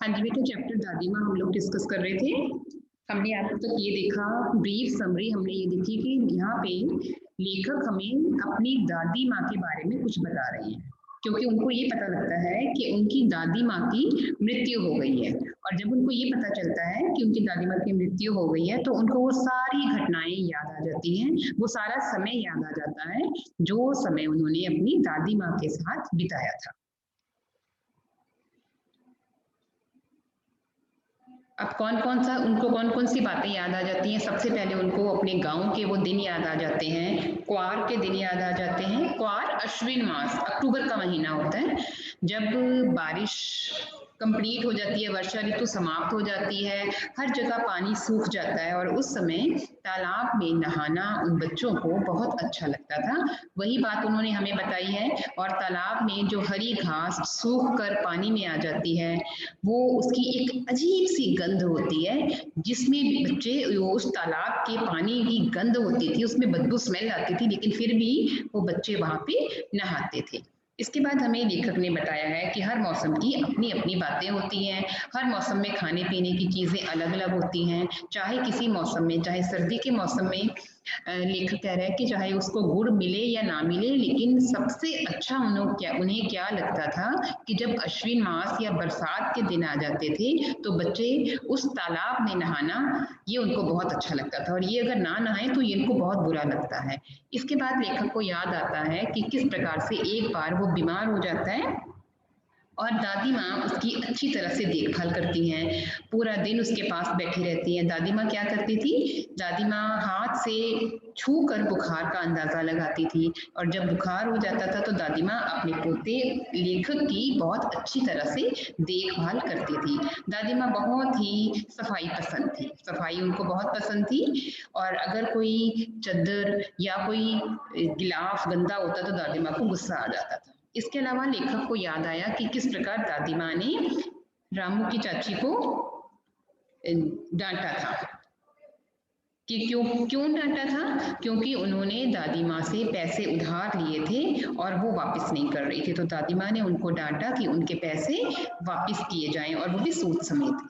हाँ जी बेटा, चैप्टर दादी माँ हम लोग डिस्कस कर रहे थे। हमने अब तक ये देखा, ब्रीफ समरी हमने ये देखी कि यहाँ पे लेखक हमें अपनी दादी माँ के बारे में कुछ बता रहे हैं, क्योंकि उनको ये पता लगता है कि उनकी दादी माँ की मृत्यु हो गई है। और जब उनको ये पता चलता है कि उनकी दादी माँ की मृत्यु हो गई है तो उनको वो सारी घटनाएं याद आ जाती हैं, वो सारा समय याद आ जाता है जो समय उन्होंने अपनी दादी माँ के साथ बिताया था। अब कौन कौन सी बातें याद आ जाती हैं? सबसे पहले उनको अपने गांव के वो दिन याद आ जाते हैं, क्वार के दिन याद आ जाते हैं। क्वार अश्विन मास, अक्टूबर का महीना होता है, जब बारिश कंप्लीट हो जाती है, वर्षा ऋतु समाप्त हो जाती है, हर जगह पानी सूख जाता है और उस समय तालाब में नहाना उन बच्चों को बहुत अच्छा लगता था। वही बात उन्होंने हमें बताई है। और तालाब में जो हरी घास सूख कर पानी में आ जाती है, वो उसकी एक अजीब सी गंध होती है, जिसमें बच्चे उस तालाब के पानी की गंध होती थी, उसमें बदबू स्मेल आती थी, लेकिन फिर भी वो बच्चे वहां पे नहाते थे। इसके बाद हमें लेखक ने बताया है कि हर मौसम की अपनी अपनी बातें होती हैं, हर मौसम में खाने पीने की चीज़ें अलग अलग होती हैं। चाहे किसी मौसम में, चाहे सर्दी के मौसम में लेखक कह रहा है कि चाहे उसको गुड़ मिले या ना मिले, लेकिन सबसे अच्छा उन्हें क्या लगता था कि जब अश्विन मास या बरसात के दिन आ जाते थे तो बच्चे उस तालाब में नहाना, ये उनको बहुत अच्छा लगता था, और ये अगर ना नहाए तो ये इनको बहुत बुरा लगता है। इसके बाद लेखक को याद आता है कि किस प्रकार से एक बार वो बीमार हो जाता है और दादी माँ उसकी अच्छी तरह से देखभाल करती हैं, पूरा दिन उसके पास बैठी रहती हैं। दादी माँ क्या करती थी? दादी माँ हाथ से छू कर बुखार का अंदाज़ा लगाती थी, और जब बुखार हो जाता था तो दादी माँ अपने पोते लेखक की बहुत अच्छी तरह से देखभाल करती थी। दादी माँ बहुत ही सफाई पसंद थी, सफाई उनको बहुत पसंद थी, और अगर कोई चद्दर या कोई गिलाफ गंदा होता तो दादी माँ को गुस्सा आ जाता था। इसके अलावा लेखक को याद आया कि किस प्रकार दादी माँ ने रामू की चाची को डांटा था। कि क्यों क्यों डांटा था? क्योंकि उन्होंने दादी माँ से पैसे उधार लिए थे और वो वापस नहीं कर रही थी, तो दादी माँ ने उनको डांटा कि उनके पैसे वापस किए जाएं, और वो भी सूद समेत।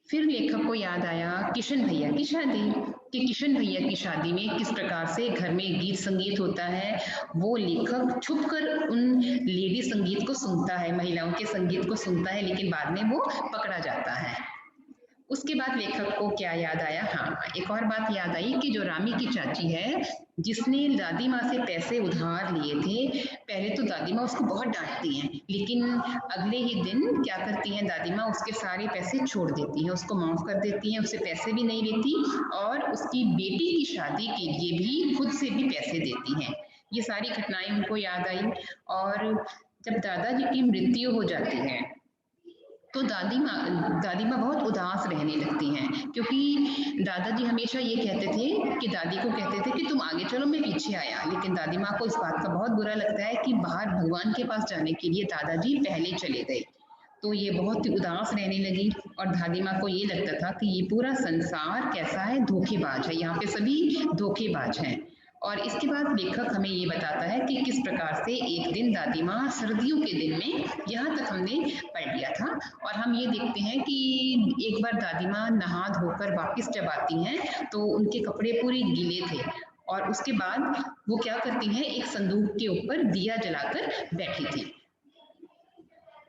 फिर लेखक को याद आया किशन भैया की शादी, कि किशन भैया की शादी में किस प्रकार से घर में गीत संगीत होता है। वो लेखक छुपकर उन लेडी संगीत को सुनता है, महिलाओं के संगीत को सुनता है, लेकिन बाद में वो पकड़ा जाता है। उसके बाद लेखक को क्या याद आया? हाँ, एक और बात याद आई कि जो रामी की चाची है, जिसने दादी माँ से पैसे उधार लिए थे, पहले तो दादी माँ उसको बहुत डांटती हैं, लेकिन अगले ही दिन क्या करती हैं दादी माँ? उसके सारे पैसे छोड़ देती हैं, उसको माफ़ कर देती हैं, उससे पैसे भी नहीं लेती, और उसकी बेटी की शादी के लिए भी खुद से भी पैसे देती हैं। ये सारी घटनाएं उनको याद आई। और जब दादाजी की मृत्यु हो जाती है तो दादी माँ बहुत उदास रहने लगती हैं, क्योंकि दादाजी हमेशा ये कहते थे कि दादी को कहते थे कि तुम आगे चलो, मैं पीछे आया, लेकिन दादी माँ को इस बात का बहुत बुरा लगता है कि बाहर भगवान के पास जाने के लिए दादाजी पहले चले गए। तो ये बहुत ही उदास रहने लगी, और दादी माँ को ये लगता था कि ये पूरा संसार कैसा है, धोखेबाज है, यहाँ पे सभी धोखेबाज हैं। और इसके बाद लेखक हमें ये बताता है कि किस प्रकार से एक दिन दादी माँ सर्दियों के दिन में, यहाँ तक हमने पढ़ लिया था, और हम ये देखते हैं कि एक बार दादी माँ नहा धोकर वापस जब आती हैं तो उनके कपड़े पूरे गीले थे, और उसके बाद वो क्या करती हैं, एक संदूक के ऊपर दिया जलाकर बैठी थी।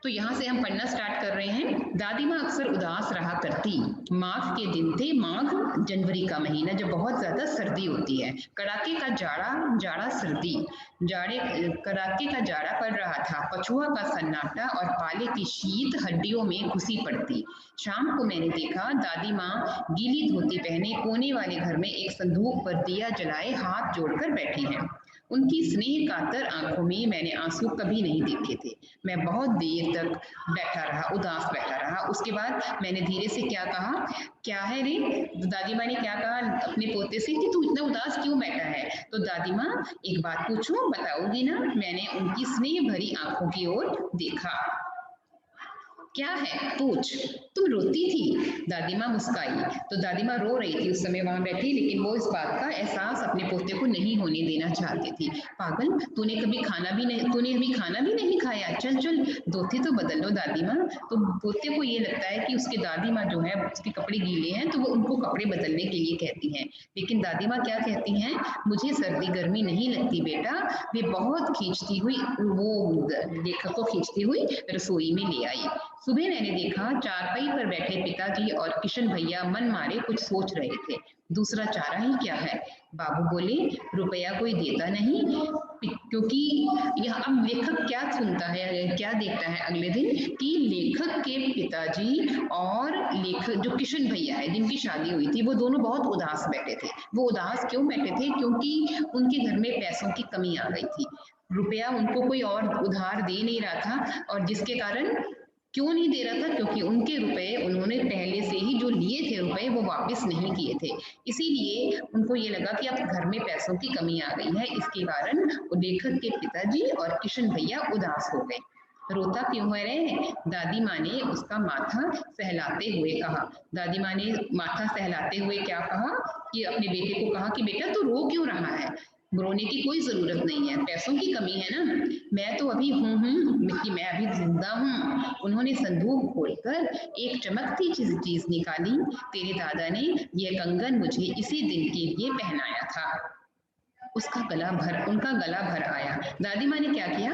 तो यहाँ से हम पढ़ना स्टार्ट कर रहे हैं। दादी माँ अक्सर उदास रहा करती। माघ के दिन थे, माघ जनवरी का महीना, जब बहुत ज्यादा सर्दी होती है। कड़ाके का जाड़ा सर्दी, कड़ाके का जाड़ा पड़ रहा था, पछुआ का सन्नाटा और पाले की शीत हड्डियों में घुसी पड़ती। शाम को मैंने देखा दादी माँ गीली धोती पहने कोने वाले घर में एक संदूक पर दिया जलाए हाथ जोड़कर बैठी हैं। उनकी स्नेह कातर आंखों में मैंने आंसू कभी नहीं देखे थे। मैं बहुत देर तक बैठा रहा, उदास बैठा रहा। उसके बाद मैंने धीरे से क्या कहा, क्या है रे? दादी माँ ने क्या कहा अपने पोते से कि तू इतना उदास क्यों बैठा है? तो दादी माँ, एक बात पूछूं, बताओगी ना? मैंने उनकी स्नेह भरी आंखों की ओर देखा। क्या है पूछ, तुम रोती थी? दादी माँ मुस्काई। तो दादी माँ रो रही थी उस समय वहां बैठी, लेकिन वो इस बात का एहसास अपने पोते को नहीं होने देना चाहती थी। पागल, तूने अभी खाना भी नहीं खाया, चल चल धोती तो बदल लो दादी माँ। तो पोते को ये लगता है कि उसकी दादी माँ जो है उसके कपड़े गीले हैं, तो वो उनको कपड़े बदलने के लिए कहती हैं। लेकिन दादी माँ क्या कहती हैं, मुझे सर्दी गर्मी नहीं लगती बेटा। वे बहुत खींचती हुई वो लेखक को खींचती हुई रसोई में ले आई। सुबह मैंने देखा चारपाई पर बैठे पिताजी और किशन भैया मन मारे कुछ सोच रहे थे। दूसरा चारा ही क्या है, बाबू बोले, रुपया कोई देता नहीं। क्योंकि यह अब लेखक क्या सुनता है, क्या देखता है अगले दिन कि लेखक के पिताजी और लेखक जो किशन भैया है जिनकी शादी हुई थी, वो दोनों बहुत उदास बैठे थे। वो उदास क्यों बैठे थे, क्योंकि उनके घर में पैसों की कमी आ गई थी। रुपया उनको कोई और उधार दे नहीं रहा था, और जिसके कारण क्यों नहीं दे रहा था, क्योंकि उनके रुपए उन्होंने पहले से ही जो लिए थे रुपए वो वापस नहीं किए थे। इसीलिए उनको ये लगा कि अब घर में पैसों की कमी आ गई है, इसके कारण लेखक के पिताजी और किशन भैया उदास हो गए। रोता क्यों है रे, दादी माँ ने उसका माथा सहलाते हुए कहा। दादी माँ ने माथा सहलाते हुए क्या कहा कि अपने बेटे को कहा कि बेटा तू रो क्यों रहा है, रोने की कोई जरूरत नहीं है, पैसों की कमी है ना, मैं तो अभी कि मैं अभी जिंदा हूँ। उन्होंने संदूक खोलकर एक चमकती चीज निकाली। तेरे दादा ने यह कंगन मुझे इसी दिन के लिए पहनाया था। उनका गला भर आया। दादी माँ ने क्या किया,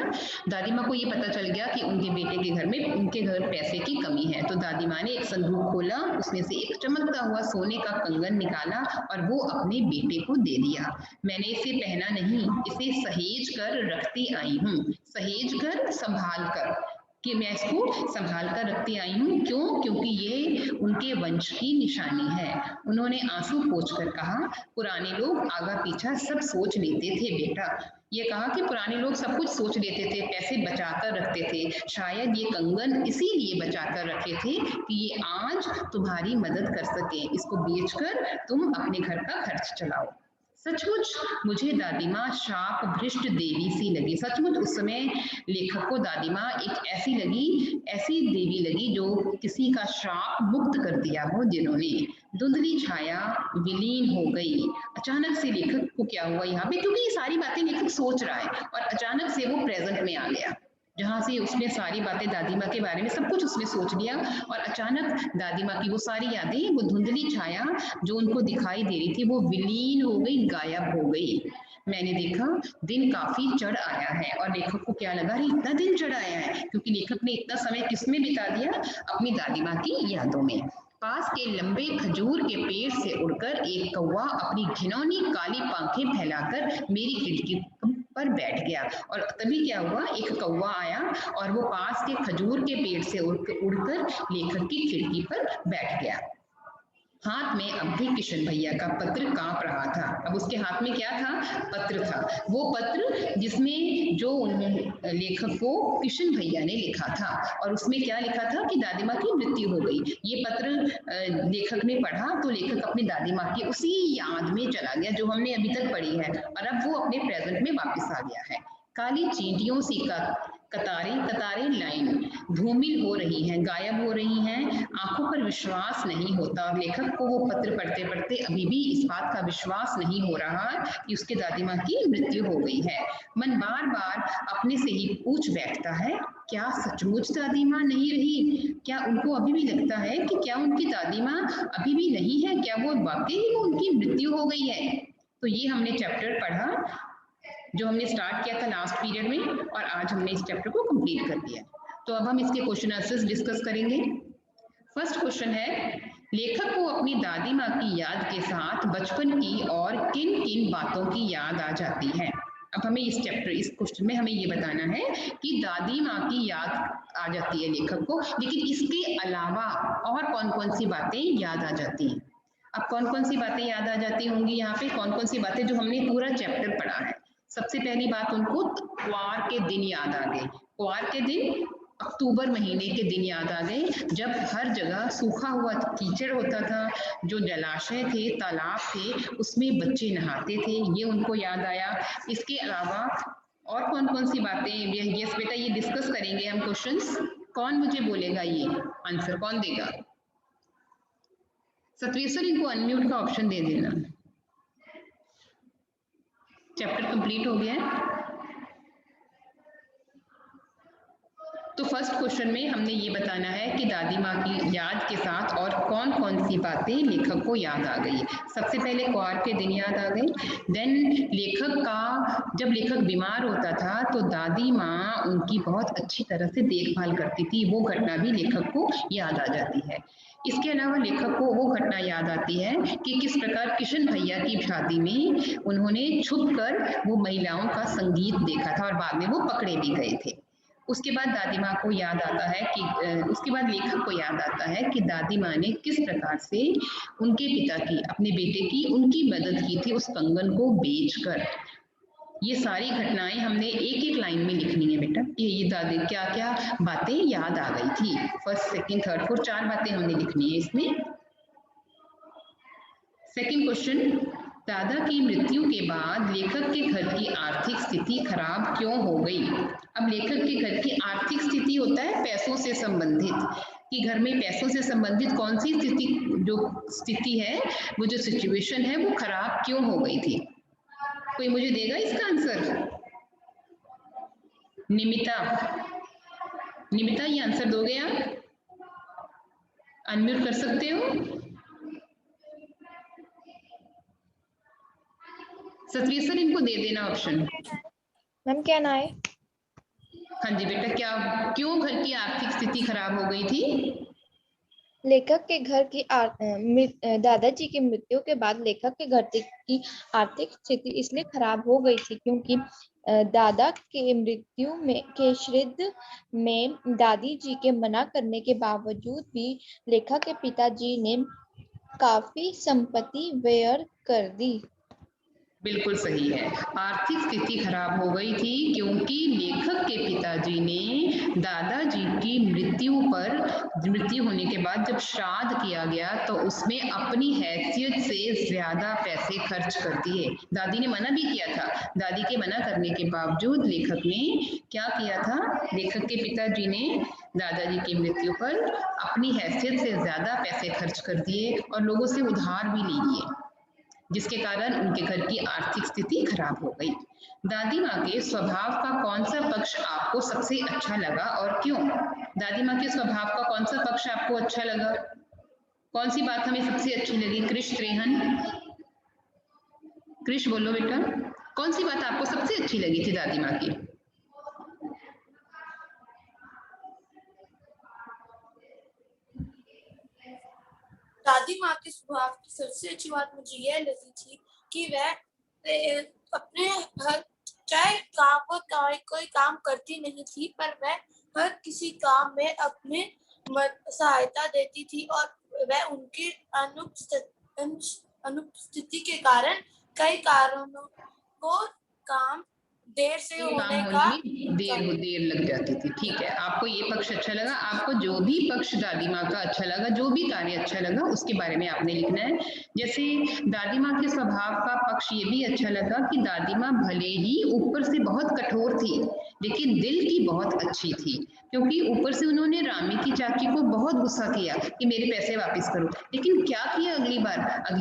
दादी माँ को ये पता चल गया कि उनके बेटे के घर में उनके घर पैसे की कमी है। तो दादी माँ ने एक संदूक खोला, उसमें से एक चमकता हुआ सोने का कंगन निकाला और वो अपने बेटे को दे दिया। मैंने इसे पहना नहीं, इसे सहेज कर रखती आई हूँ। सहेज कर, संभाल कर, कि मैं इसको संभाल कर रखती आई हूँ। क्यों? क्योंकि ये उनके वंश की निशानी है। उन्होंने आंसू पोंछकर कहा, पुराने लोग आगा पीछा सब सोच लेते थे बेटा। ये कहा कि पुराने लोग सब कुछ सोच लेते थे, पैसे बचा कर रखते थे। शायद ये कंगन इसीलिए बचा कर रखे थे कि ये आज तुम्हारी मदद कर सके, इसको बेचकर तुम अपने घर का खर्च चलाओ। सचमुच मुझे दादी माँ शाप भ्रष्ट देवी सी लगी। सचमुच उस समय लेखक को दादी माँ एक ऐसी देवी लगी जो किसी का शाप मुक्त कर दिया हो, जिन्होंने धुंधली छाया विलीन हो गई। अचानक से लेखक को क्या हुआ यहाँ पे, क्योंकि ये सारी बातें लेखक सोच रहा है और अचानक से वो प्रेजेंट में आ गया, जहाँ से उसने सारी बातें दादी माँ के बारे में सब कुछ उसने सोच लिया, और अचानक दादी माँ की वो सारी यादें, वो धुंधली छाया जो उनको दिखाई दे रही थी, वो विलीन हो गई, गायब हो गई। मैंने देखा दिन काफी चढ़ आया है, और लेखक को क्या लगा, अरे इतना दिन चढ़ आया है, क्योंकि लेखक ने इतना समय किसमें बिता दिया, अपनी दादी माँ की यादों में। पास के लंबे खजूर के पेड़ से उड़कर एक कौवा अपनी घिनौनी काली पांखें फैलाकर मेरी खिड़की पर बैठ गया। और तभी क्या हुआ, एक कौवा आया और वो पास के खजूर के पेड़ से उड़कर लेखक की खिड़की पर बैठ गया। हाथ में अब भी किशन भैया का पत्र कांप रहा था। अब उसके हाथ में क्या था, पत्र था। वो पत्र जिसमें जो लेखक को किशन भैया ने लिखा था, और उसमें क्या लिखा था कि दादी माँ की मृत्यु हो गई। ये पत्र लेखक ने पढ़ा तो लेखक अपनी दादी माँ की उसी याद में चला गया जो हमने अभी तक पढ़ी है, और अब वो अपने प्रेजेंट में वापस आ गया है। काली चींटियों सी कतारें कतारें लाइन धूमिल हो रही हैं, गायब हो रही हैं। आंखों पर विश्वास नहीं होता। लेखक को वो पत्र पढ़ते पढ़ते अभी भी इस बात का विश्वास नहीं हो रहा कि उसके दादी माँ की मृत्यु हो गई है। मन बार बार अपने से ही पूछ बैठता है, क्या सचमुच दादी माँ नहीं रही? क्या उनको अभी भी लगता है कि क्या उनकी दादी माँ अभी भी नहीं है? क्या वो वाकई ही उनकी मृत्यु हो गई है? तो ये हमने चैप्टर पढ़ा जो हमने स्टार्ट किया था लास्ट पीरियड में, और आज हमने इस चैप्टर को कंप्लीट कर दिया। तो अब हम इसके क्वेश्चन आंसर्स डिस्कस करेंगे। फर्स्ट क्वेश्चन है, लेखक को अपनी दादी माँ की याद के साथ बचपन की और किन किन बातों की याद आ जाती है? अब हमें इस क्वेश्चन में हमें ये बताना है कि दादी माँ की याद आ जाती है लेखक को, लेकिन इसके अलावा और कौन कौन सी बातें याद आ जाती हैं? अब कौन कौन सी बातें याद आ जाती होंगी यहाँ पे, कौन कौन सी बातें जो हमने पूरा चैप्टर पढ़ा है? सबसे पहली बात, उनको क्वार के दिन याद आ गए। क्वार के दिन अक्टूबर महीने के दिन याद आ गए, जब हर जगह सूखा हुआ कीचड़ होता था, जो जलाशय थे, तालाब थे, उसमें बच्चे नहाते थे, ये उनको याद आया। इसके अलावा और कौन कौन सी बातें? यस बेटा, ये डिस्कस करेंगे हम क्वेश्चंस। कौन मुझे बोलेगा ये आंसर, कौन देगा? सतवीर सर इनको अनम्यूट का ऑप्शन दे देना। चैप्टर कंप्लीट हो गया है। तो फर्स्ट क्वेश्चन में हमने ये बताना है कि दादी माँ की याद के साथ और कौन कौन सी बातें लेखक को याद आ गई। सबसे पहले क्वार के दिन याद आ गई। देन लेखक का, जब लेखक बीमार होता था तो दादी माँ उनकी बहुत अच्छी तरह से देखभाल करती थी, वो घटना भी लेखक को याद आ जाती है। इसके अलावा लेखक को वो घटना याद आती है कि किस प्रकार किशन भैया की शादी में उन्होंने छुपकर वो महिलाओं का संगीत देखा था और बाद में वो पकड़े भी गए थे। उसके बाद दादी माँ को याद आता है कि उसके बाद लेखक को याद आता है कि दादी माँ ने किस प्रकार से उनके पिता की, अपने बेटे की उनकी मदद की थी उस कंगन को बेचकर। ये सारी घटनाएं हमने एक एक लाइन में लिखनी है बेटा कि ये दादी क्या क्या बातें याद आ गई थी। फर्स्ट, सेकंड, थर्ड, फोर्थ, 4 बातें हमने लिखनी है इसमें। सेकंड क्वेश्चन, दादा की मृत्यु के बाद लेखक के घर की आर्थिक स्थिति खराब क्यों हो गई? अब लेखक के घर की आर्थिक स्थिति होता है पैसों से संबंधित, कि घर में पैसों से संबंधित कौन सी स्थिति, जो स्थिति है, वो जो सिचुएशन है वो खराब क्यों हो गई थी? कोई मुझे देगा इसका आंसर? निमिता, निमिता ये आंसर दोगे आप? अनम्यूट कर सकते हो? सतवीर सर इनको दे देना ऑप्शन। मैम क्या ना है? हाँ जी बेटा, क्या, क्यों घर की आर्थिक स्थिति खराब हो गई थी? लेखक के घर की दादाजी की मृत्यु के बाद लेखक के घर की आर्थिक स्थिति इसलिए खराब हो गई थी क्योंकि दादा के मृत्यु में के श्राद्ध में दादी जी के मना करने के बावजूद भी लेखक के पिताजी ने काफी संपत्ति व्यय कर दी। बिल्कुल सही है, आर्थिक स्थिति खराब हो गई थी क्योंकि लेखक के पिताजी ने दादाजी की मृत्यु होने के बाद जब श्राद्ध किया गया तो उसमें अपनी हैसियत से ज्यादा पैसे खर्च कर दिए। दादी ने मना भी किया था, दादी के मना करने के बावजूद लेखक ने क्या किया था, लेखक के पिताजी ने दादाजी की मृत्यु पर अपनी हैसियत से ज्यादा पैसे खर्च कर दिए और लोगों से उधार भी ले लिए, जिसके कारण उनके घर की आर्थिक स्थिति खराब हो गई। दादी माँ के स्वभाव का कौन सा पक्ष आपको सबसे अच्छा लगा और क्यों? दादी माँ के स्वभाव का कौन सा पक्ष आपको अच्छा लगा? कौन सी बात हमें सबसे अच्छी लगी? कृष, त्रेहन, कृष बोलो बेटा, कौन सी बात आपको सबसे अच्छी लगी थी दादी माँ की? दादी माँ के स्वभाव की सबसे अच्छी बात मुझे यह लगी थी कि वह अपने हर, चाहे कोई काम करती नहीं थी, पर वह हर किसी काम में अपने सहायता देती थी और वह उनकी अनुपस्थिति के कारण कई कारणों को काम देर से होने का देर लग जाती थी। ठीक है, आपको ये पक्ष अच्छा लगा। आपको जो भी पक्ष दादी माँ का अच्छा लगा, जो भी कार्य अच्छा लगा, उसके बारे में आपने लिखना है। जैसे दादी माँ के स्वभाव का पक्ष ये भी अच्छा लगा कि दादी माँ भले ही ऊपर से बहुत कठोर थी लेकिन दिल की बहुत अच्छी थी, क्योंकि ऊपर से उन्होंने रामी की चाची को बहुत गुस्सा किया कि मेरे पैसे वापस करो, लेकिन क्या किया अगली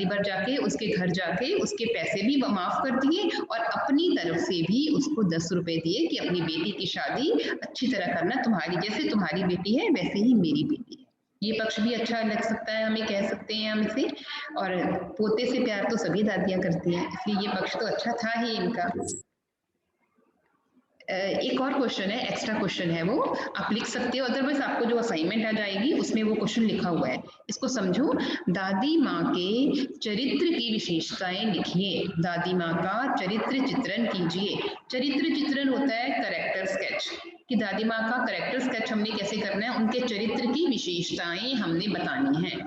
बार जाके उसके घर जाके उसके पैसे भी माफ कर दिए और अपनी तरफ से भी उसको 10 रुपए दिए कि अपनी बेटी की शादी अच्छी तरह करना, तुम्हारी जैसे तुम्हारी बेटी है वैसे ही मेरी बेटी है। ये पक्ष भी अच्छा लग सकता है, हमें कह सकते हैं हम इसे। और पोते से प्यार तो सभी दादियां करती हैं, इसलिए ये पक्ष तो अच्छा था ही इनका। एक और क्वेश्चन है, एक्स्ट्रा क्वेश्चन है, वो आप लिख सकते हो, अदरवाइज आपको जो असाइनमेंट आ जाएगी उसमें वो क्वेश्चन लिखा हुआ है, इसको समझो। दादी माँ के चरित्र की विशेषताएं लिखिए, दादी माँ का चरित्र चित्रण कीजिए। चरित्र चित्रण होता है कैरेक्टर स्केच, कि दादी माँ का कैरेक्टर स्केच हमने कैसे करना है, उनके चरित्र की विशेषताएं हमने बतानी है।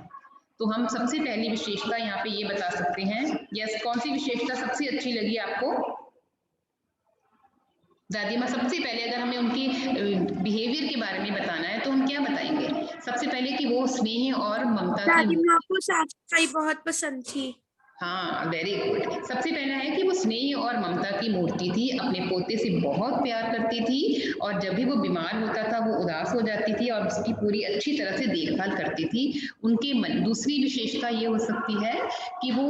तो हम सबसे पहली विशेषता यहाँ पे ये बता सकते हैं। यस, कौन सी विशेषता सबसे अच्छी लगी आपको? दादी माँ सबसे पहले अगर हमें उनकी बिहेवियर के बारे में बताना है तो हम क्या बताएंगे? सबसे पहले कि वो स्नेह और ममता की, दादी माँ को साफ सफाई बहुत पसंद थी। हाँ, वेरी गुड। सबसे पहला है कि वो स्नेह और ममता की मूर्ति थी, अपने पोते से बहुत प्यार करती थी और जब भी वो बीमार होता था वो उदास हो जाती थी और उसकी पूरी अच्छी तरह से देखभाल करती थी। उनके मन दूसरी विशेषता ये हो सकती है कि वो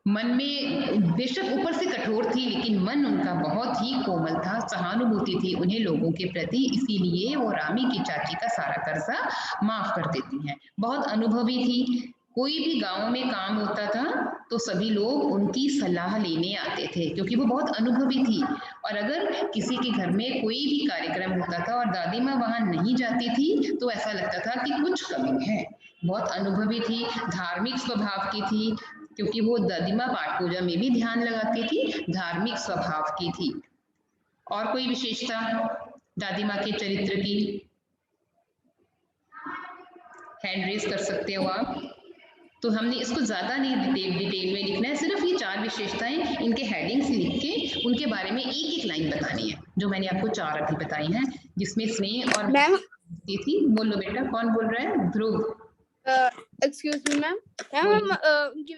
मन में बेशक ऊपर से कठोर थी लेकिन मन उनका बहुत ही कोमल था, सहानुभूति थी उन्हें लोगों के प्रति, इसीलिए वो रामी की चाची का सारा कर्जा माफ कर देती हैं। बहुत अनुभवी थी, कोई भी गांव में काम होता था तो सभी लोग उनकी सलाह लेने आते थे क्योंकि वो बहुत अनुभवी थी। और अगर किसी के घर में कोई भी कार्यक्रम होता था और दादी माँ वहां नहीं जाती थी तो ऐसा लगता था कि कुछ कमी है। बहुत अनुभवी थी, धार्मिक स्वभाव की थी क्योंकि वो दादी माँ पाठ पूजा में भी ध्यान लगाती थी, धार्मिक स्वभाव की थी। और कोई विशेषता दादी माँ के चरित्र की? हैंड रेज कर सकते हो आप। तो हमने इसको ज्यादा नहीं डिटेल में लिखना है, सिर्फ ये 4 विशेषताएं, इनके हेडिंग्स लिख के उनके बारे में एक एक लाइन बतानी है, जो मैंने आपको 4 अभी बताई हैं, जिसमें स्नेह और मैम थी। बोलो बेटा, कौन बोल रहा है? ध्रुव। एक्सक्यूज मी मैम, हम उनकी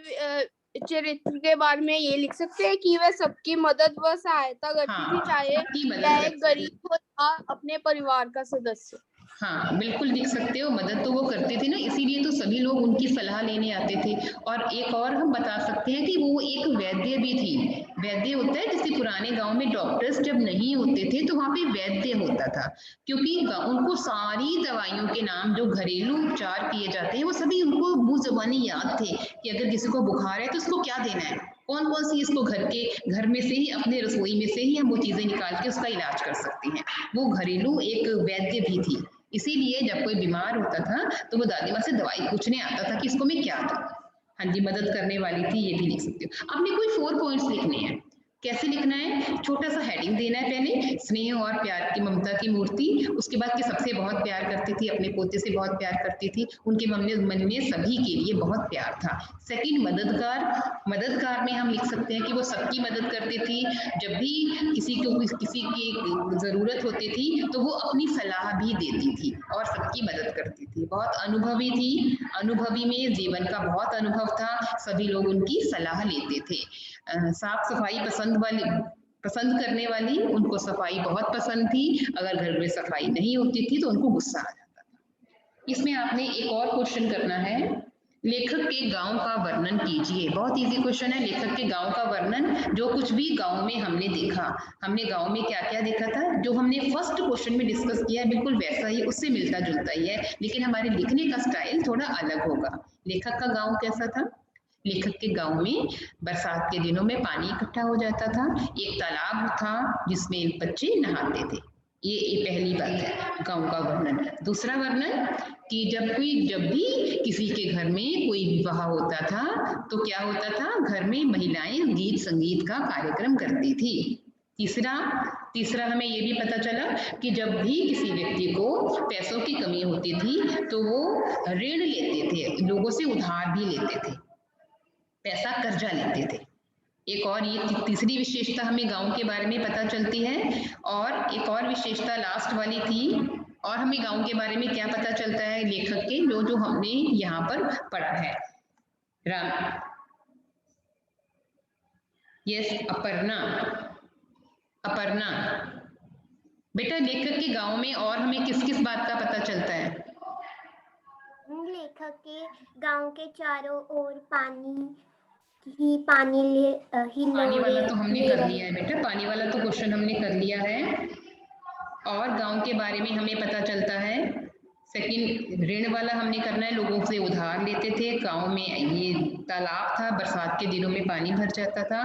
चरित्र के बारे में ये लिख सकते हैं कि वह सबकी मदद व सहायता करती थी, चाहे वह एक गरीब हो या अपने परिवार का सदस्य। हाँ, बिल्कुल लिख सकते हो, मदद तो वो करते थे ना, इसीलिए तो सभी लोग उनकी सलाह लेने आते थे। और एक और हम बता सकते हैं कि वो एक वैद्य भी थी। वैद्य होता है, जैसे पुराने गांव में डॉक्टर्स जब नहीं होते थे तो वहाँ पे वैद्य होता था, क्योंकि उनको सारी दवाइयों के नाम जो घरेलू उपचार किए जाते हैं वो सभी उनको मुंह ज़बानी याद थे कि अगर किसी को बुखार है तो उसको क्या देना है, कौन कौन सी इसको घर में से ही, अपने रसोई में से ही हम वो चीज़ें निकाल के उसका इलाज कर सकते हैं। वो घरेलू एक वैद्य भी थी, इसीलिए जब कोई बीमार होता था तो वो दादी माँ से दवाई पूछने आता था कि इसको मैं क्या दूं। हाँ जी, मदद करने वाली थी, ये भी लिख सकते हो। आपने कोई 4 पॉइंट्स लिखने हैं। कैसे लिखना है? छोटा सा हेडिंग देना है पहले, स्नेह और प्यार की ममता की मूर्ति, उसके बाद कि सबसे बहुत प्यार करती थी, अपने पोते से बहुत प्यार करती थी, उनके मन में सभी के लिए बहुत प्यार था। सेकंड, मददगार में हम लिख सकते हैं कि वो सबकी मदद करती थी, जब भी किसी की जरूरत होती थी तो वो अपनी सलाह भी देती थी और सबकी मदद करती थी। बहुत अनुभवी थी, अनुभवी में जीवन का बहुत अनुभव था, सभी लोग उनकी सलाह लेते थे। साफ सफाई पसंद करने वाली, उनको सफाई बहुत पसंद थी, अगर घर में सफाई नहीं होती थी तो उनको गुस्सा आ जाता था। इसमें आपने एक और क्वेश्चन करना है, लेखक के गांव का वर्णन कीजिए। बहुत इजी क्वेश्चन है, लेखक के गांव का वर्णन, जो कुछ भी गांव में हमने देखा, हमने गांव में क्या क्या देखा था, जो हमने फर्स्ट क्वेश्चन में डिस्कस किया है बिल्कुल वैसा ही, उससे मिलता जुलता ही है, लेकिन हमारे लिखने का स्टाइल थोड़ा अलग होगा। लेखक का गांव कैसा था? लेखक के गांव में बरसात के दिनों में पानी इकट्ठा हो जाता था, एक तालाब था जिसमें बच्चे नहाते थे। ये पहली बात है गांव का वर्णन। दूसरा वर्णन कि जब भी किसी के घर में कोई विवाह होता था तो क्या होता था, घर में महिलाएं गीत संगीत का कार्यक्रम करती थी। तीसरा हमें ये भी पता चला कि जब भी किसी व्यक्ति को पैसों की कमी होती थी तो वो ऋण लेते थे, लोगों से उधार भी लेते थे, पैसा कर्जा लेते थे। एक और ये तीसरी विशेषता हमें गांव के बारे में पता चलती है। और एक और विशेषता लास्ट वाली थी, और हमें गांव के बारे में क्या पता चलता है लेखक के, जो हमने यहाँ पर पढ़ा है। अपर्णा बेटा, लेखक के गांव में और हमें किस किस बात का पता चलता है? लेखक के गांव के चारों ओर पानी वाला तो हमने कर लिया है बेटा, पानी वाला तो क्वेश्चन हमने कर लिया है। और गांव के बारे में हमें पता चलता है। सेकंड, ऋण वाला हमने करना है, लोगों से उधार लेते थे, गांव में ये तालाब था, बरसात के दिनों में पानी भर जाता था,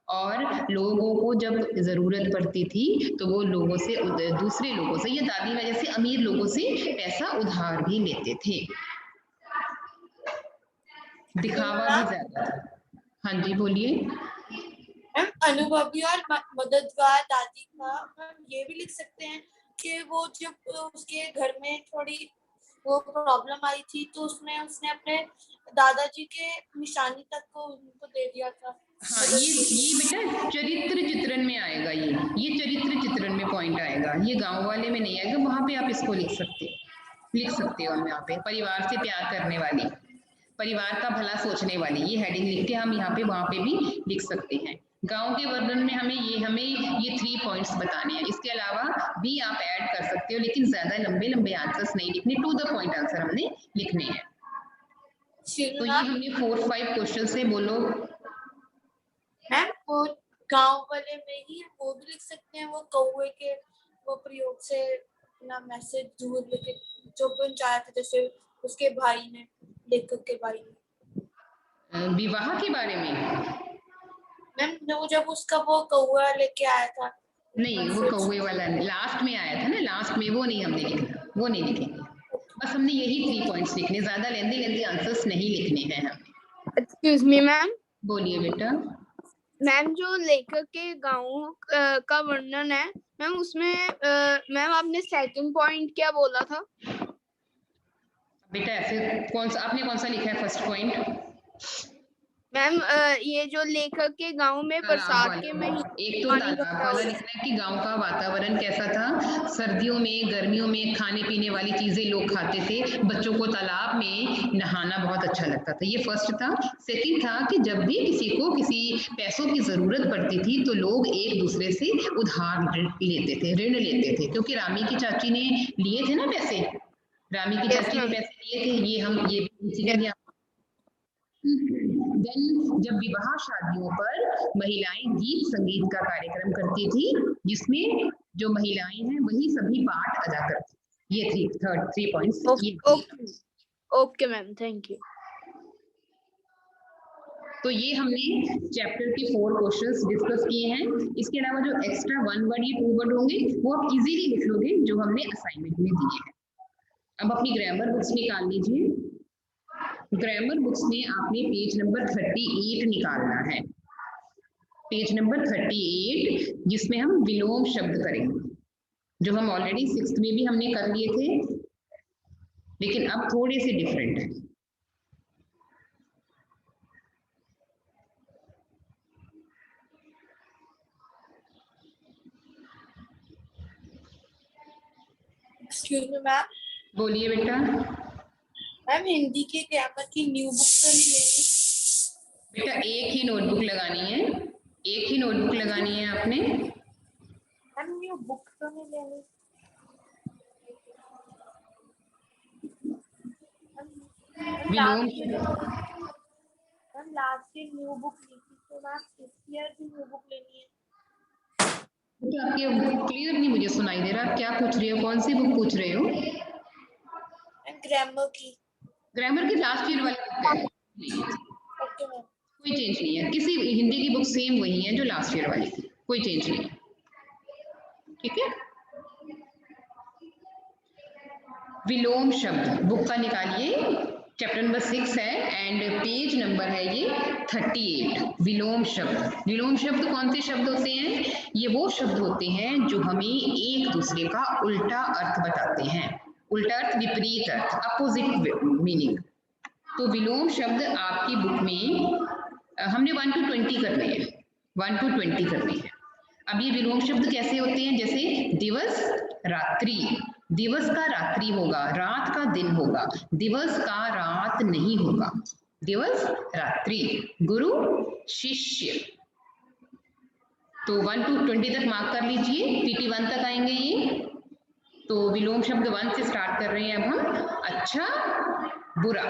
और लोगों को जब जरूरत पड़ती थी तो वो लोगों से, दूसरे लोगों से या दादी वजह से अमीर लोगों से पैसा उधार भी लेते थे। दिखावा भी ज्यादा था। हाँ जी बोलिए। अनुभवी और मददगार दादी का हम ये भी लिख सकते हैं कि वो जब उसके घर में थोड़ी वो प्रॉब्लम आई थी तो उसने अपने दादाजी के निशानी तक को उनको दे दिया था। हाँ, ये बेटा चरित्र चित्रण में आएगा, ये चरित्र चित्रण में पॉइंट आएगा, ये गांव वाले में नहीं आएगा, वहां पे आप इसको लिख सकते हो यहाँ पे, परिवार से प्यार करने वाली। परिवार का भला सोचने वाली, ये हेडिंग लिख के हम यहाँ पे वहां पे भी लिख सकते हैं। गांव के वर्णन में हमें ये 3 पॉइंट्स बताने हैं। इसके अलावा भी आप ऐड कर सकते हो, लेकिन ज्यादा लंबे लंबे आंसर्स नहीं लिखने, टू द पॉइंट आंसर हमने लिखने हैं। तो ये हमने 4-5 क्वेश्चन से बोलो मैम। वो गांव वाले में ही वो भी लिख सकते हैं, वो कौवे के वो प्रयोग से ना मैसेज दूर लेके जो पहुंचाया था, जैसे उसके भाई ने, लेखक के भाई ने। विवाह के बारे में मैम वो जब उसका वो कौवा लेके आया था। नहीं, वो कौवे वाला लास्ट में आया था ना, लास्ट में वो नहीं हमने लिखना, वो नहीं लिखेंगे। बस हमने यही 3 पॉइंट्स लिखने, ज्यादा लेंदी आंसर्स नहीं लिखने हैं हमें। Excuse me ma'am. बोलिए बेटा। मैम जो लेखक के गाँव का वर्णन है मैम, उसमें मैम आपने सेकंड पॉइंट क्या बोला था? बेटा ऐसे कौन सा लिखा है फर्स्ट पॉइंट? मैम ये जो लेखक के गांव में बरसात के महीने एक तो तालाब वाला लिखना है कि गांव का वातावरण कैसा था, सर्दियों में गर्मियों में खाने पीने वाली चीजें लोग खाते थे, बच्चों को तालाब में नहाना बहुत अच्छा लगता था, ये फर्स्ट था। सेकंड था कि जब भी किसी को किसी पैसों की जरूरत पड़ती थी तो लोग एक दूसरे से उधार लेते थे, ऋण लेते थे, क्योंकि रामी की चाची ने लिए थे ना पैसे, रामी की चाची ने पैसे लिए थे, ये हम ये इसी के लिए। देन जब विवाह शादियों पर महिलाएं गीत संगीत का कार्यक्रम करती थी, जिसमें जो महिलाएं हैं वही सभी पाठ अदा करती। ये 3 points. Okay ma'am, thank you. तो ये हमने चैप्टर के 4 क्वेश्चंस डिस्कस किए हैं। इसके अलावा जो एक्स्ट्रा 1 वर्ड या 2 वर्ड होंगे वो आप इजीली लिख लोगे, जो हमने असाइनमेंट में दिए हैं। अब अपनी ग्रामर बुक्स निकाल लीजिए। ग्रामर बुक्स में आपने पेज नंबर 38 निकालना है, पेज नंबर 38, जिसमें हम विलोम शब्द करेंगे, जो हम ऑलरेडी 6th में भी हमने कर लिए थे, लेकिन अब थोड़े से डिफरेंट है। Excuse me ma'am. बोलिए बेटा। मैम हिंदी के ग्रामर की न्यू बुक तो नहीं लेनी? बेटा एक ही नोटबुक लगानी है, एक ही नोटबुक लगानी है आपने। मैम न्यू बुक तो नहीं लेनी? विलोम ma'am last year new book ली थी, तो मैम इस ईयर भी न्यू बुक लेनी है। बेटा आपके क्लियर नहीं मुझे सुनाई दे रहा, क्या पूछ रहे हो, कौन सी बुक पूछ रहे हो? ग्रामर की। ग्रामर की लास्ट ईयर वाली बुक है। Okay ma'am. कोई चेंज नहीं है, किसी हिंदी की बुक सेम वही है जो लास्ट ईयर वाली थी, कोई चेंज नहीं है, ठीक है। विलोम शब्द बुक का निकालिए, चैप्टर नंबर 6 है एंड पेज नंबर है ये 38। विलोम शब्द, विलोम शब्द कौन से शब्द होते हैं? ये वो शब्द होते हैं जो हमें एक दूसरे का उल्टा अर्थ बताते हैं, उल्टा अर्थ, विपरीत अर्थ, अपोजिट मीनिंग। तो विलोम शब्द आपकी बुक में हमने 1 to 20 करने हैं, 1 to 20 करने हैं। अब ये विलोम शब्द कैसे होते हैं? जैसे दिवस, रात्रि, दिवस का रात्रि होगा, रात का दिन होगा, दिवस का रात नहीं होगा, दिवस रात्रि। गुरु शिष्य, तो 1 to 20 तक मार्क कर लीजिए, PT 1 तक आएंगे ये। तो विलोम शब्द 1 से स्टार्ट कर रहे हैं अब हम। अच्छा, बुरा,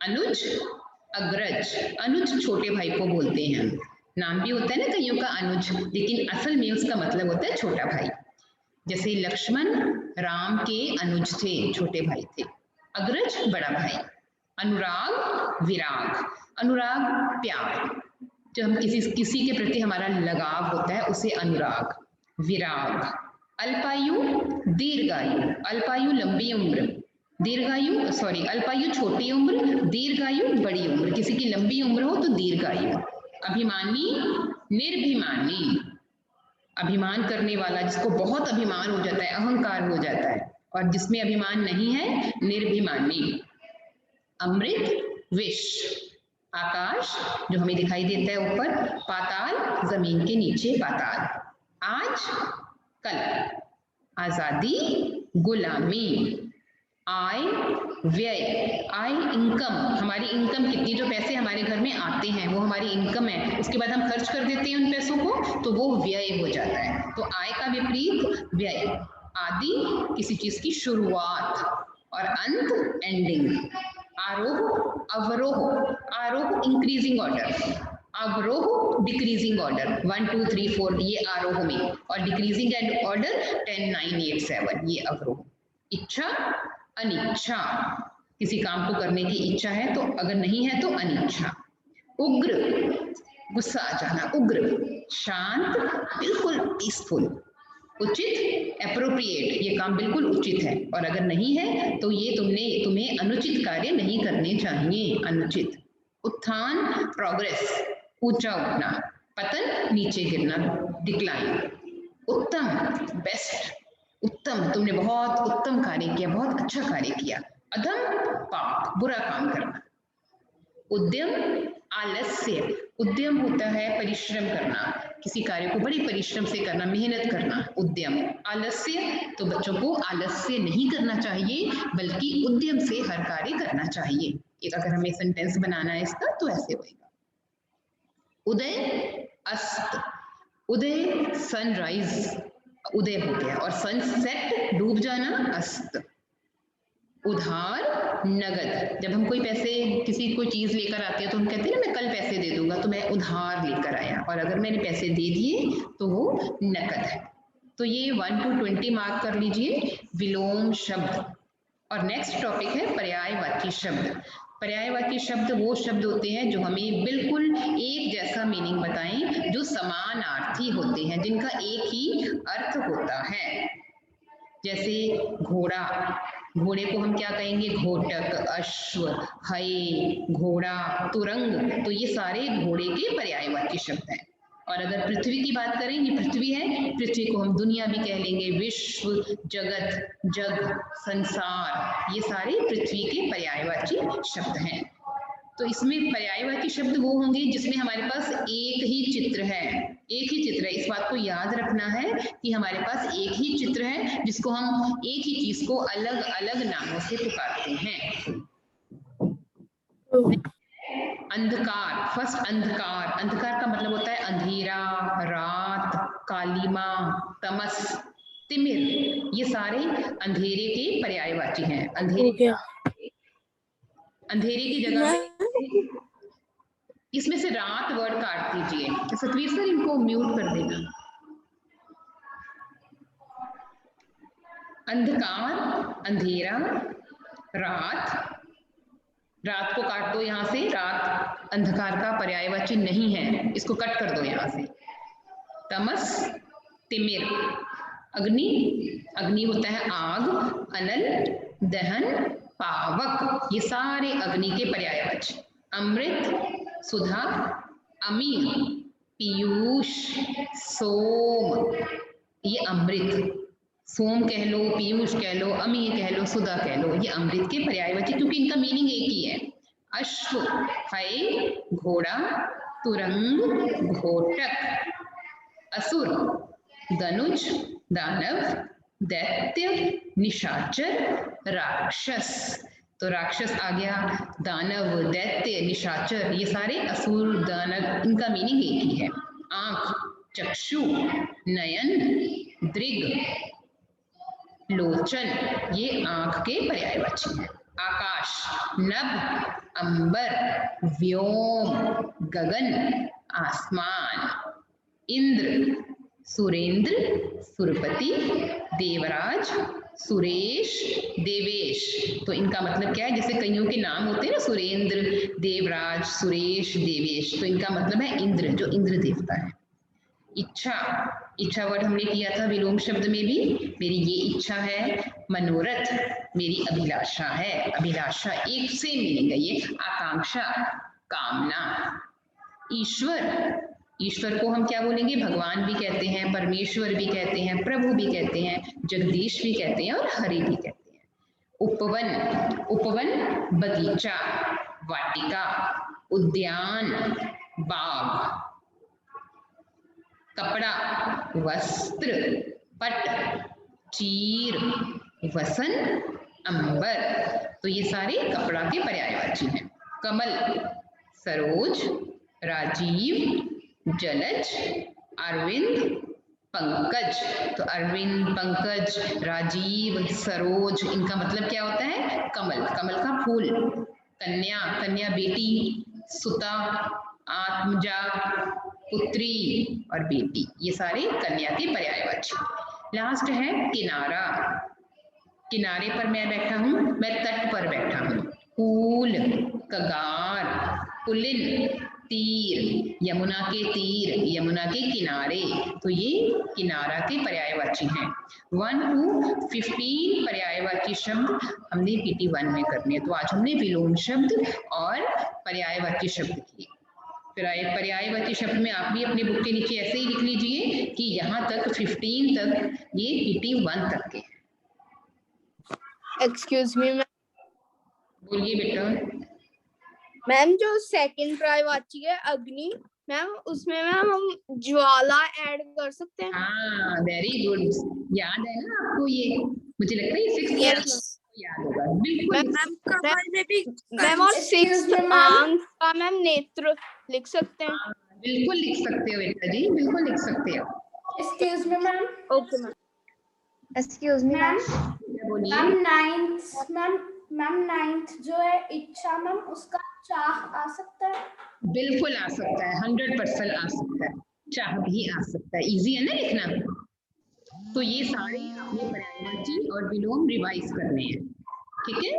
अनुज, अग्रज, अनुज छोटे भाई को बोलते हैं, नाम भी होता है ना कईयों का अनुज, लेकिन असल में उसका मतलब होता है छोटा भाई। जैसे लक्ष्मण राम के अनुज थे, छोटे भाई थे। अग्रज बड़ा भाई। अनुराग, विराग, अनुराग प्यार, जो हम किसी के प्रति हमारा लगाव होता है उसे अनुराग, विराग। अल्पायु, दीर्घायु, अल्पायु लंबी उम्र, दीर्घायु सॉरी अल्पायु छोटी उम्र, दीर्घायु बड़ी उम्र, किसी की लंबी उम्र हो तो दीर्घायु। अभिमानी, निर्भिमानी, अभिमान करने वाला, जिसको बहुत अभिमान हो जाता है, अहंकार हो जाता है, और जिसमें अभिमान नहीं है, निर्भिमानी। अमृत, विष, आकाश जो हमें दिखाई देता है ऊपर, पाताल जमीन के नीचे पाताल, आज कल, आजादी, गुलामी, आय व्यय, आय इनकम, हमारी इनकम कितनी, जो पैसे हमारे घर में आते हैं वो हमारी इनकम है, उसके बाद हम खर्च कर देते हैं उन पैसों को तो वो व्यय हो जाता है। तो आय का विपरीत व्यय। आदि किसी चीज की शुरुआत और अंत एंडिंग। आरोह अवरोह, आरोह इंक्रीजिंग ऑर्डर, अवरोह डिक्रीजिंग ऑर्डर 1 2 3 4 ये आरोह में, और डिक्रीजिंग ऑर्डर 10 9 8 7 ये अवरोह। इच्छा अनिच्छा, किसी काम को करने की इच्छा है तो अगर नहीं है तो अनिच्छा। उग्र गुस्सा आ जाना, उग्र। शांत बिल्कुल पीसफुल। उचित एप्रोप्रिएट, ये काम बिल्कुल उचित है, और अगर नहीं है तो ये तुम्हें अनुचित कार्य नहीं करने चाहिए, अनुचित। उत्थान प्रोग्रेस, ऊंचा उठना। पतन नीचे गिरना, डिक्लाइन। उत्तम बेस्ट, उत्तम तुमने बहुत उत्तम कार्य किया, बहुत अच्छा कार्य किया। अधम पाप, बुरा काम करना। उद्यम आलस्य, उद्यम होता है परिश्रम करना, किसी कार्य को बड़े परिश्रम से करना, मेहनत करना, उद्यम। आलस्य तो बच्चों को आलस्य नहीं करना चाहिए बल्कि उद्यम से हर कार्य करना चाहिए। एक अगर हमें सेंटेंस बनाना है इसका तो ऐसे होएगा। उदय अस्त, उदय सनराइज, उदय हो गया, और सनसेट डूब जाना, अस्त। उधार नगद, जब हम कोई पैसे किसी कोई चीज लेकर आते हैं तो हम कहते हैं ना मैं कल पैसे दे दूंगा, तो मैं उधार लेकर आया, और अगर मैंने पैसे दे दिए तो वो नकद है। तो ये 1 to 20 मार्क कर लीजिए विलोम शब्द। और नेक्स्ट टॉपिक है पर्यायवाची शब्द। पर्यायवाची शब्द वो शब्द होते हैं जो हमें बिल्कुल एक जैसा मीनिंग बताएं, जो समानार्थी होते हैं, जिनका एक ही अर्थ होता है। जैसे घोड़ा, घोड़े को हम क्या कहेंगे, घोटक, अश्व, हय, घोड़ा, तुरंग, तो ये सारे घोड़े के पर्यायवाची शब्द हैं। और अगर पृथ्वी की बात करें, ये पृथ्वी है, पृथ्वी को हम दुनिया भी कह लेंगे, विश्व, जगत, जग, संसार, ये सारे पृथ्वी के पर्यायवाची शब्द हैं। तो इसमें पर्यायवाची शब्द वो होंगे जिसमें हमारे पास एक ही चित्र है, एक ही चित्र है। इस बात को याद रखना है कि हमारे पास एक ही चित्र है जिसको हम एक ही चीज को अलग अलग नामों से पुकारते हैं। अंधकार, फर्स्ट अंधकार, अंधकार का मतलब होता है अंधेरा, रात, कालीमा, तमस, तिमिर, ये सारे अंधेरे के पर्यायवाची हैं। अंधेरे की जगह इसमें से रात वर्ड काट दीजिए। सतवीर सर इनको म्यूट कर देना। अंधकार, अंधेरा, रात, रात को काट दो यहाँ से, रात अंधकार का पर्यायवाची नहीं है, इसको कट कर दो यहाँ से। तमस, तिमिर। अग्नि, अग्नि होता है आग, अनल, दहन, पावक, ये सारे अग्नि के पर्यायवाची। अमृत, सुधा, अमीर, पीयूष, सोम, ये अमृत, सोम कह लो, पीयूष कह लो, अमीर कह लो, सुधा कह लो, ये अमृत के पर्यायवाची, क्योंकि इनका मीनिंग एक ही है। अश्व, हय, घोड़ा, तुरंग, घोटक। असुर, दनुज, दानव, दैत्य, निशाचर, राक्षस। तो राक्षस आ गया, दानव, दैत्य, निशाचर, ये सारे असुर, दानव, इनका मीनिंग एक ही है। आंख, चक्षु, नयन, दृग, लोचन, ये आंख के पर्यायवाची हैं। आकाश, नभ, अंबर, व्योम, गगन, आसमान। इंद्र, सुरेंद्र, सुरपति, देवराज, सुरेश, देवेश। तो इनका मतलब क्या है, जैसे कईयों के नाम होते हैं ना, सुरेंद्र, देवराज, सुरेश, देवेश, तो इनका मतलब है इंद्र, जो इंद्र देवता है। इच्छा, इच्छा वर्ड हमने किया था विलोम शब्द में भी, मेरी ये इच्छा है। मनोरथ, मेरी अभिलाषा है, अभिलाषा एक से मीनिंग है ये, आकांक्षा, कामना। ईश्वर, ईश्वर को हम क्या बोलेंगे, भगवान भी कहते हैं, परमेश्वर भी कहते हैं, प्रभु भी कहते हैं, जगदीश भी कहते हैं और हरि भी कहते हैं। उपवन, उपवन बगीचा, वाटिका, उद्यान, बाग। कपड़ा, वस्त्र, पट, चीर, वसन, अंबर। तो ये सारे कपड़ा के पर्यायवाची हैं। कमल, सरोज, राजीव, जलज, अरविंद, पंकज। तो अरविंद, पंकज, राजीव, सरोज, इनका मतलब क्या होता है? कमल, कमल का फूल। कन्या, कन्या बेटी, सुता, आत्मजा, पुत्री और बेटी, ये सारे कन्या के पर्यायवाची। लास्ट है किनारा। किनारे पर मैं बैठा हूँ, मैं तट पर बैठा हूँ। कूल, कगार, पुलिन, तीर, यमुना के तीर, यमुना के किनारे। तो ये किनारा के पर्यायवाची हैं। 1 to 15 पर्यायवाची शब्द हमने PT1 में करने हैं। तो आज हमने विलोम शब्द और पर्यायवाची शब्द किए। फिर पर्यायवाची शब्द में आप भी अपने बुक के नीचे ऐसे ही लिख लीजिए कि यहाँ तक 15 तक ये PT1 तक के। Excuse me ma'am. बोलिए बेटा। मैम जो सेकंड पर्यायवाची है अग्नि, मैम उसमें मैम हम ज्वाला ऐड कर सकते हैं? हाँ, वेरी गुड, याद है ना आपको ये? मुझे लगता है ये 6th क्लास में याद होगा। बिल्कुल मैम और 6th आंख का मैम नेत्र लिख सकते हैं? बिल्कुल लिख सकते हो बेटा जी, बिल्कुल लिख सकते हो। Excuse me ma'am. Okay ma'am. Excuse me ma'am. बोलिए। मैम नाइन्थ जो है इच्छा मैम, उसका चाह आ सकता है? बिल्कुल आ सकता है, 100% आ सकता है, चाह भी आ सकता है। इजी है ना लिखना? तो ये सारे आपने पर्यायवाची और विलोम रिवाइज करने हैं, ठीक है?